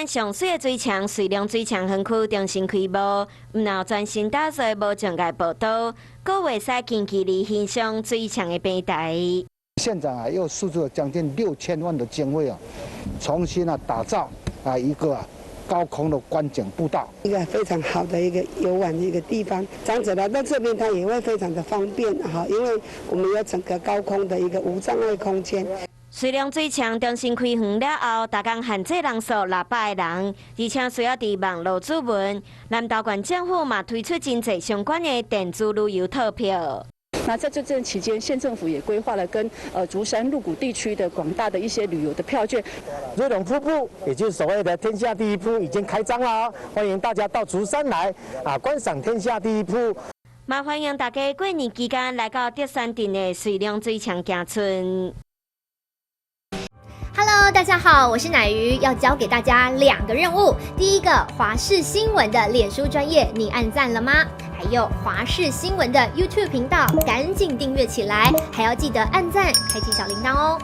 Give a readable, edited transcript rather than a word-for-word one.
湾上水的水墙水量水墙园区重新开幕，唔闹专心打造无障碍步道，阁会使近距离欣赏水墙的平台。县长又输出了将近6000万的经费重新打造一个高空的观景步道，一个非常好的一个游玩的一个地方。长者来到这边，它也会非常的方便哈，因为我们有整个高空的一个无障碍空间。水量最强重新开园了后，逐工限制人数600个人，而且需要伫网络注文。南投县政府嘛推出真侪相关的电子旅游套票。那在这阵期间，县政府也规划了跟竹山鹿谷地区的广大的一些旅游的票券。瑞龙瀑布，也就是所谓的天下第一瀑，已经开张了，欢迎大家到竹山来观赏天下第一瀑。嘛欢迎大家过年期间来到德山镇的水量水墙行村。Hello， 大家好，我是乃瑜，要教给大家2个任务。第一个，华视新闻的脸书专页，你按赞了吗？还有华视新闻的 YouTube 频道，赶紧订阅起来，还要记得按赞，开启小铃铛哦。